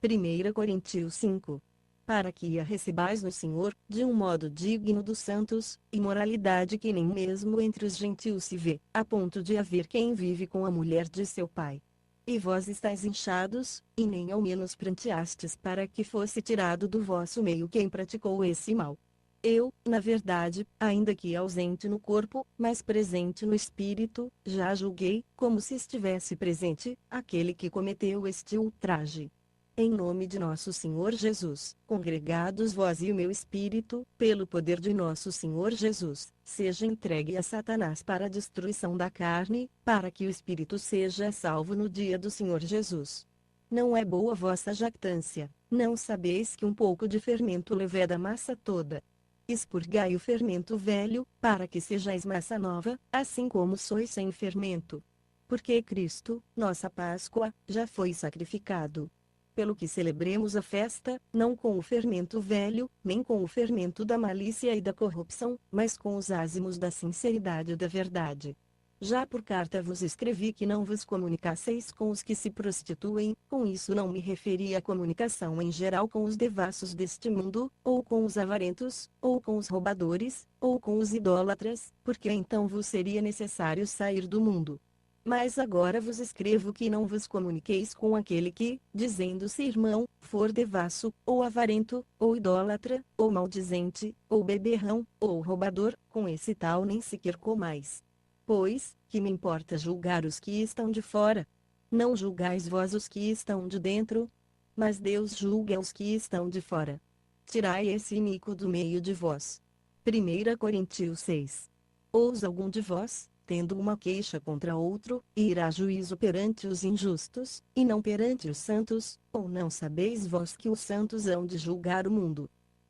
1 Coríntios 5. Para que a recebais no Senhor, de um modo digno dos santos, e moralidade que nem mesmo entre os gentios se vê, a ponto de haver quem vive com a mulher de seu pai. E vós estáis inchados, e nem ao menos pranteastes para que fosse tirado do vosso meio quem praticou esse mal. Eu, na verdade, ainda que ausente no corpo, mas presente no espírito, já julguei, como se estivesse presente, aquele que cometeu este ultraje. Em nome de nosso Senhor Jesus, congregados vós e o meu espírito, pelo poder de nosso Senhor Jesus, seja entregue a Satanás para a destruição da carne, para que o espírito seja salvo no dia do Senhor Jesus. Não é boa vossa jactância, não sabeis que um pouco de fermento leveda a massa toda. Expurgai o fermento velho, para que sejais massa nova, assim como sois sem fermento. Porque Cristo, nossa Páscoa, já foi sacrificado. Pelo que celebremos a festa, não com o fermento velho, nem com o fermento da malícia e da corrupção, mas com os ázimos da sinceridade e da verdade. Já por carta vos escrevi que não vos comunicasseis com os que se prostituem, com isso não me referi à comunicação em geral com os devassos deste mundo, ou com os avarentos, ou com os roubadores, ou com os idólatras, porque então vos seria necessário sair do mundo. Mas agora vos escrevo que não vos comuniqueis com aquele que, dizendo-se irmão, for devasso, ou avarento, ou idólatra, ou maldizente, ou beberrão, ou roubador, com esse tal nem sequer comais. Pois, que me importa julgar os que estão de fora? Não julgais vós os que estão de dentro? Mas Deus julga os que estão de fora. Tirai esse iníquo do meio de vós. 1 Coríntios 6. Ousa algum de vós, tendo uma queixa contra outro, ir a juízo perante os injustos, e não perante os santos, ou não sabeis vós que os santos hão de julgar o mundo?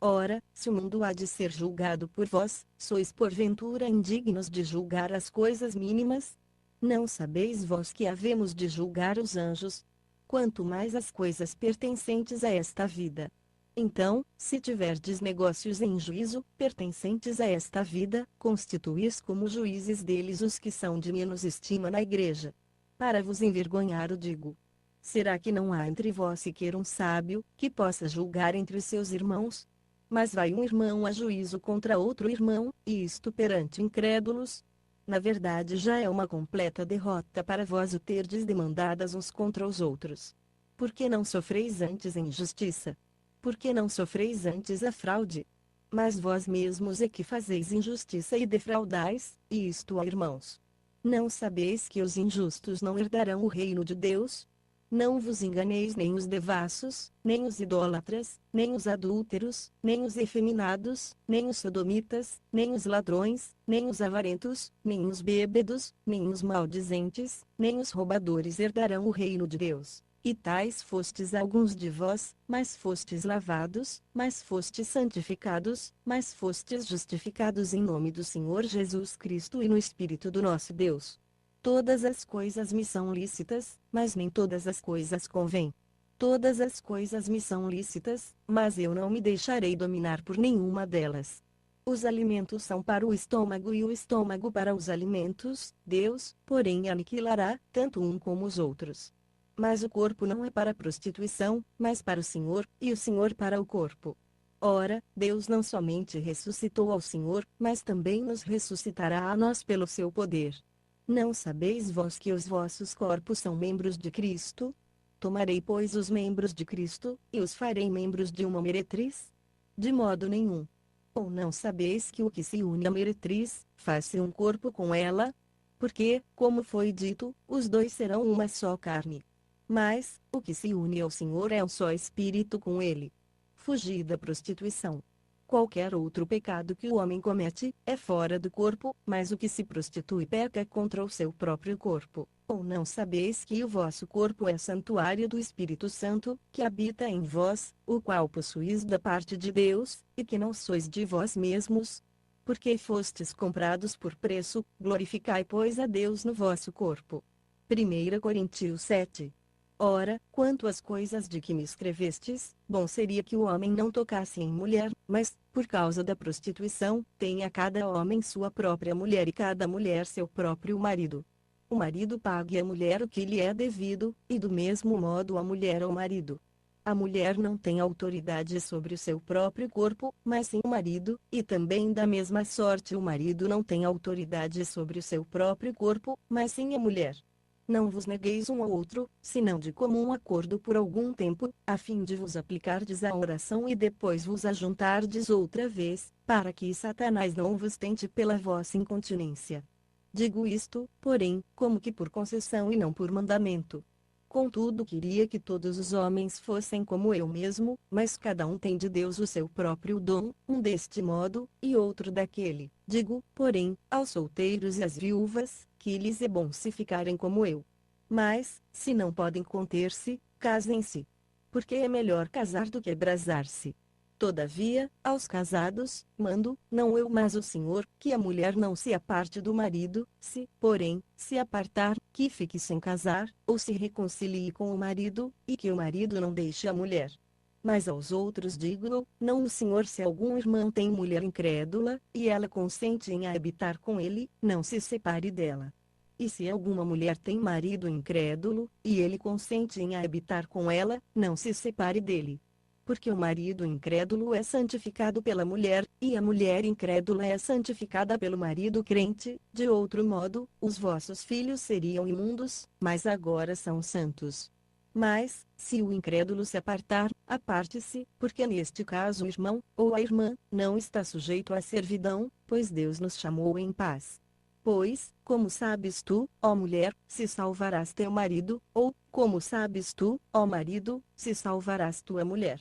Ora, se o mundo há de ser julgado por vós, sois porventura indignos de julgar as coisas mínimas? Não sabeis vós que havemos de julgar os anjos? Quanto mais as coisas pertencentes a esta vida. Então, se tiverdes negócios em juízo, pertencentes a esta vida, constituís como juízes deles os que são de menos estima na igreja. Para vos envergonhar o digo. Será que não há entre vós sequer um sábio, que possa julgar entre os seus irmãos? Mas vai um irmão a juízo contra outro irmão, e isto perante incrédulos? Na verdade já é uma completa derrota para vós o terdes demandadas uns contra os outros. Por que não sofreis antes a injustiça? Por que não sofreis antes a fraude? Mas vós mesmos é que fazeis injustiça e defraudais, e isto a irmãos. Não sabeis que os injustos não herdarão o reino de Deus? Não vos enganeis nem os devassos, nem os idólatras, nem os adúlteros, nem os efeminados, nem os sodomitas, nem os ladrões, nem os avarentos, nem os bêbedos, nem os maldizentes, nem os roubadores herdarão o reino de Deus. E tais fostes alguns de vós, mas fostes lavados, mas fostes santificados, mas fostes justificados em nome do Senhor Jesus Cristo e no Espírito do nosso Deus. Todas as coisas me são lícitas, mas nem todas as coisas convêm. Todas as coisas me são lícitas, mas eu não me deixarei dominar por nenhuma delas. Os alimentos são para o estômago e o estômago para os alimentos, Deus, porém, aniquilará, tanto um como os outros. Mas o corpo não é para a prostituição, mas para o Senhor, e o Senhor para o corpo. Ora, Deus não somente ressuscitou ao Senhor, mas também nos ressuscitará a nós pelo seu poder. Não sabeis vós que os vossos corpos são membros de Cristo? Tomarei, pois, os membros de Cristo, e os farei membros de uma meretriz? De modo nenhum. Ou não sabeis que o que se une à meretriz, faz-se um corpo com ela? Porque, como foi dito, os dois serão uma só carne. Mas, o que se une ao Senhor é um só espírito com ele. Fugi da prostituição. Qualquer outro pecado que o homem comete, é fora do corpo, mas o que se prostitui peca contra o seu próprio corpo. Ou não sabeis que o vosso corpo é santuário do Espírito Santo, que habita em vós, o qual possuís da parte de Deus, e que não sois de vós mesmos? Porque fostes comprados por preço, glorificai pois a Deus no vosso corpo. 1 Coríntios 7. Ora, quanto às coisas de que me escrevestes, bom seria que o homem não tocasse em mulher, mas, por causa da prostituição, tenha cada homem sua própria mulher e cada mulher seu próprio marido. O marido pague à mulher o que lhe é devido, e do mesmo modo a mulher ao marido. A mulher não tem autoridade sobre o seu próprio corpo, mas sim o marido, e também da mesma sorte o marido não tem autoridade sobre o seu próprio corpo, mas sim a mulher. Não vos negueis um ao outro, senão de comum acordo por algum tempo, a fim de vos aplicardes à oração e depois vos ajuntardes outra vez, para que Satanás não vos tente pela vossa incontinência. Digo isto, porém, como que por concessão e não por mandamento. Contudo, queria que todos os homens fossem como eu mesmo, mas cada um tem de Deus o seu próprio dom, um deste modo, e outro daquele. Digo, porém, aos solteiros e às viúvas, que lhes é bom se ficarem como eu. Mas, se não podem conter-se, casem-se. Porque é melhor casar do que abrasar-se. Todavia, aos casados, mando, não eu mas o Senhor, que a mulher não se aparte do marido, se, porém, se apartar, que fique sem casar, ou se reconcilie com o marido, e que o marido não deixe a mulher. Mas aos outros digo, não o Senhor se algum irmão tem mulher incrédula, e ela consente em habitar com ele, não se separe dela. E se alguma mulher tem marido incrédulo, e ele consente em habitar com ela, não se separe dele. Porque o marido incrédulo é santificado pela mulher, e a mulher incrédula é santificada pelo marido crente. De outro modo, os vossos filhos seriam imundos, mas agora são santos. Mas, se o incrédulo se apartar, aparte-se, porque neste caso o irmão, ou a irmã, não está sujeito à servidão, pois Deus nos chamou em paz. Pois, como sabes tu, ó mulher, se salvarás teu marido, ou, como sabes tu, ó marido, se salvarás tua mulher?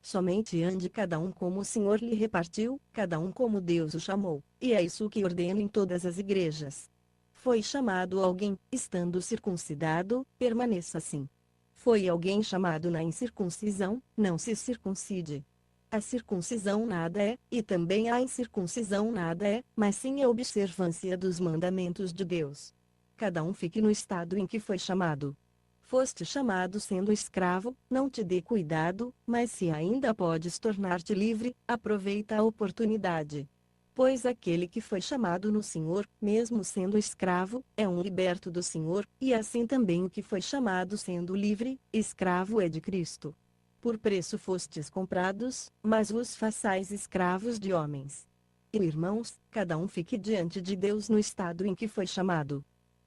Somente ande cada um como o Senhor lhe repartiu, cada um como Deus o chamou, e é isso que ordeno em todas as igrejas. Foi chamado alguém, estando circuncidado, permaneça assim. Foi alguém chamado na incircuncisão, não se circuncide. A circuncisão nada é, e também a incircuncisão nada é, mas sim a observância dos mandamentos de Deus. Cada um fique no estado em que foi chamado. Foste chamado sendo escravo, não te dê cuidado, mas se ainda podes tornar-te livre, aproveita a oportunidade. Pois aquele que foi chamado no Senhor, mesmo sendo escravo, é um liberto do Senhor, e assim também o que foi chamado sendo livre, escravo é de Cristo. Por preço fostes comprados, mas vos façais escravos de homens. E irmãos, cada um fique diante de Deus no estado em que foi chamado.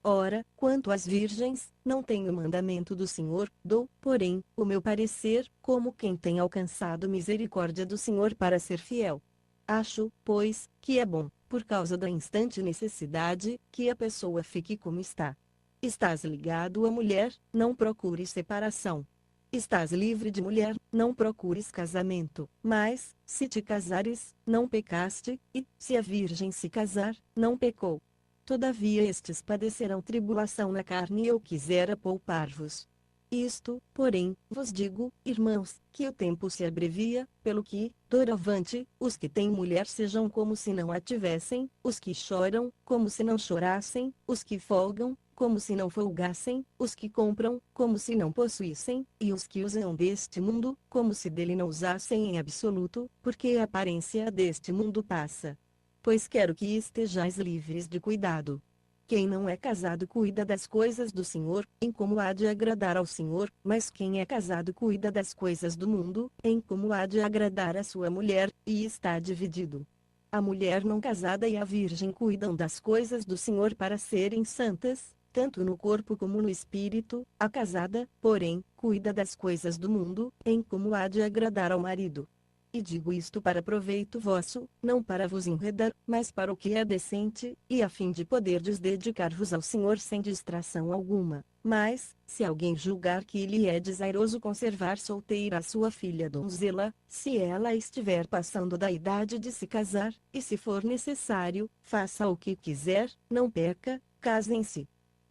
Ora, quanto às virgens, não tenho mandamento do Senhor, dou, porém, o meu parecer, como quem tem alcançado misericórdia do Senhor para ser fiel. Acho, pois, que é bom, por causa da instante necessidade, que a pessoa fique como está. Estás ligado à mulher, não procures separação. Estás livre de mulher, não procures casamento, mas, se te casares, não pecaste, e, se a virgem se casar, não pecou. Todavia estes padecerão tribulação na carne e eu quisera poupar-vos. Isto, porém, vos digo, irmãos, que o tempo se abrevia, pelo que, doravante, os que têm mulher sejam como se não a tivessem, os que choram, como se não chorassem, os que folgam, como se não folgassem, os que compram, como se não possuíssem, e os que usam deste mundo, como se dele não usassem em absoluto, porque a aparência deste mundo passa. Pois quero que estejais livres de cuidado. Quem não é casado cuida das coisas do Senhor, em como há de agradar ao Senhor, mas quem é casado cuida das coisas do mundo, em como há de agradar a sua mulher, e está dividido. A mulher não casada e a virgem cuidam das coisas do Senhor para serem santas, tanto no corpo como no espírito. A casada, porém, cuida das coisas do mundo, em como há de agradar ao marido. E digo isto para proveito vosso, não para vos enredar, mas para o que é decente, e a fim de poderdes dedicar-vos ao Senhor sem distração alguma. Mas, se alguém julgar que lhe é desairoso conservar solteira a sua filha donzela, se ela estiver passando da idade de se casar, e se for necessário, faça o que quiser, não peca, casem-se.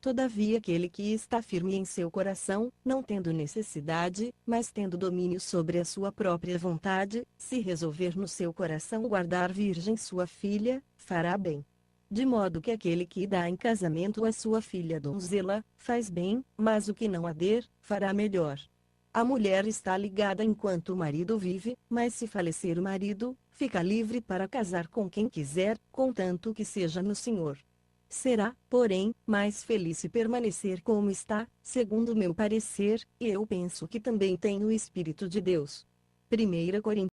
Todavia aquele que está firme em seu coração, não tendo necessidade, mas tendo domínio sobre a sua própria vontade, se resolver no seu coração guardar virgem sua filha, fará bem. De modo que aquele que dá em casamento a sua filha donzela, faz bem, mas o que não ader, fará melhor. A mulher está ligada enquanto o marido vive, mas se falecer o marido, fica livre para casar com quem quiser, contanto que seja no Senhor. Será, porém, mais feliz se permanecer como está, segundo meu parecer, e eu penso que também tem o Espírito de Deus. 1 Coríntios